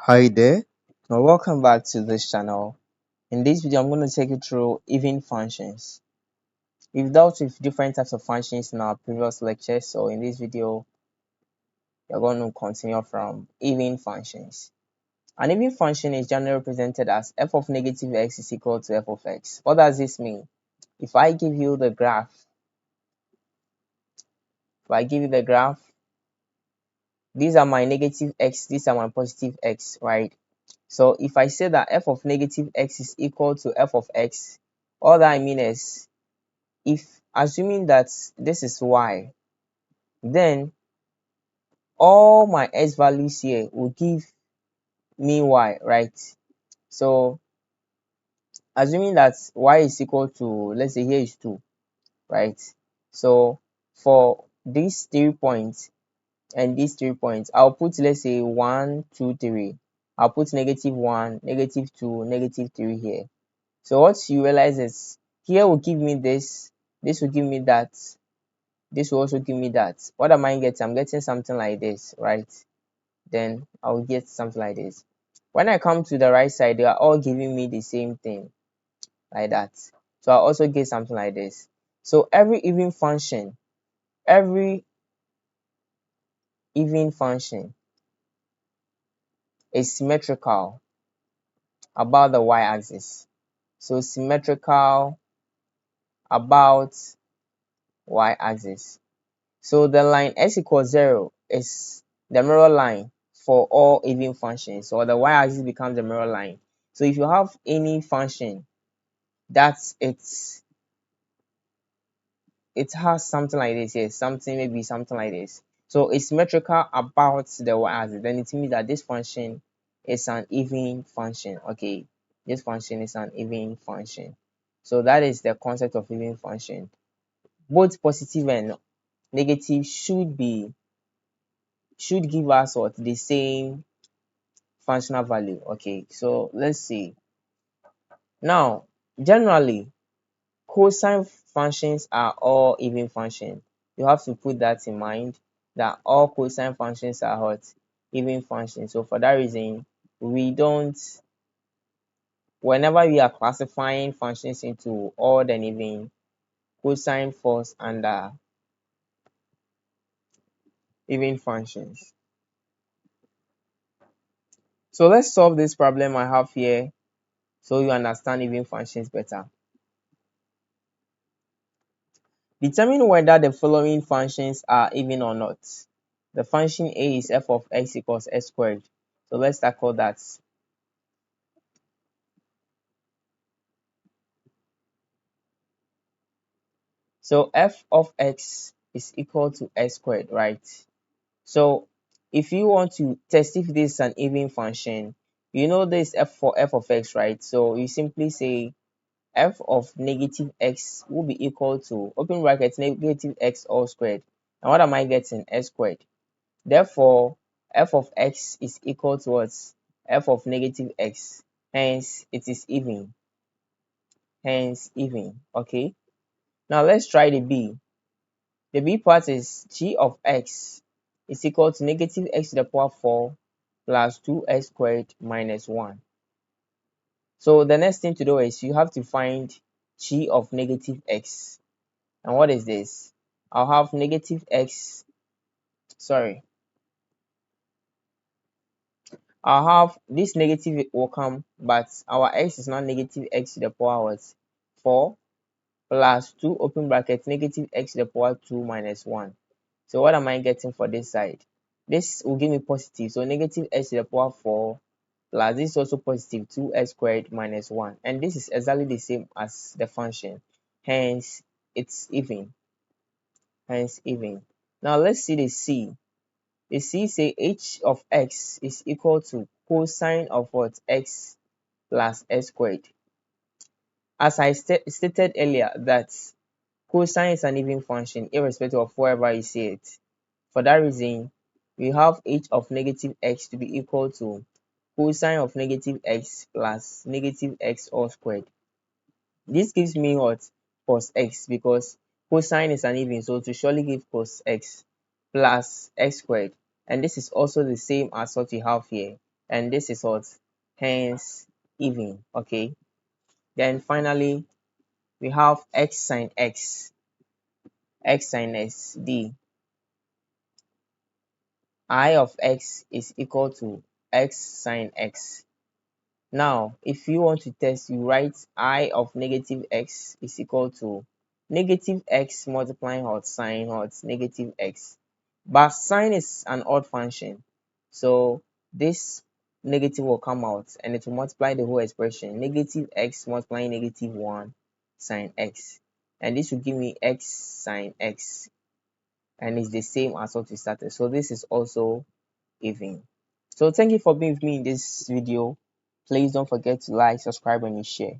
Hi there, welcome back to this channel. In this video, I'm going to take you through even functions. We've dealt with different types of functions in our previous lectures, so in this video, we're going to continue from even functions. An even function is generally represented as f of negative x is equal to f of x. What does this mean? If I give you the graph, these are my negative x, these are my positive x, right? So if I say that f of negative x is equal to f of x, all that I mean is, if assuming that this is y, then all my x values here will give me y, right? So assuming that y is equal to, let's say here is 2, right? So for these 3 points and these 3 points, I'll put, let's say 1, 2, 3. I'll put -1, -2, -3 here. So what you realize is, here will give me this will give me that, this will also give me that. What am I getting? I'm getting something like this, right? Then I will get something like this. When I come to the right side, they are all giving me the same thing, like that. So I'll also get something like this. So every even function is symmetrical about the y-axis. So symmetrical about y-axis. So the line x equals 0 is the mirror line for all even functions, or the y-axis becomes the mirror line. So if you have any function that it has something like this, yes, maybe something like this. So it's symmetrical about the y-axis, then it means that this function is an even function. Okay, this function is an even function. So that is the concept of even function. Both positive and negative should give us what, the same functional value. Okay, so let's see. Now, generally, cosine functions are all even functions. You have to put that in mind, that all cosine functions are what, even functions. So for that reason, we don't, whenever we are classifying functions into odd and even, cosine falls under even functions. So let's solve this problem I have here so you understand even functions better. Determine whether the following functions are even or not. The function a is f of x equals x squared. So let's tackle that. So f of x is equal to x squared, right? So if you want to test if this is an even function, you know this f for f of x, right? So you simply say f of negative x will be equal to, open bracket, negative x all squared. And what am I getting? X squared. Therefore, f of x is equal to what? F of negative x. Hence, it is even. Hence, even. Okay. Now, let's try the b. The b part is g of x is equal to negative x to the power 4 plus 2x squared minus 1. So, the next thing to do is you have to find g of negative x. And what is this? I'll have negative x, sorry, I'll have this negative will come, but our x is now negative x to the power what? 4 plus 2 open bracket negative x to the power 2 minus 1. So what am I getting for this side? This will give me positive. So negative x to the power 4 plus this is also positive 2x squared minus 1. And this is exactly the same as the function. Hence, it's even. Hence, even. Now let's see the c. The c say h of x is equal to cosine of what? X plus x squared. As I stated earlier, that cosine is an even function irrespective of wherever you see it. For that reason, we have h of negative x to be equal to cosine of negative x plus negative x all squared. This gives me what? Cos x, because cosine is an even, so to surely give cos x plus x squared. And this is also the same as what we have here. and this is what, hence even. Okay, then finally we have x sine x, x sine s d. I of x is equal to x sine x. Now, if you want to test, you write I of negative x is equal to negative x multiplying hot sine hot negative x. But sine is an odd function, so this negative will come out and it will multiply the whole expression, negative x multiplying negative 1 sine x. And this will give me x sine x, and it's the same as what we started. So this is also even. So thank you for being with me in this video. Please don't forget to like, subscribe, and share.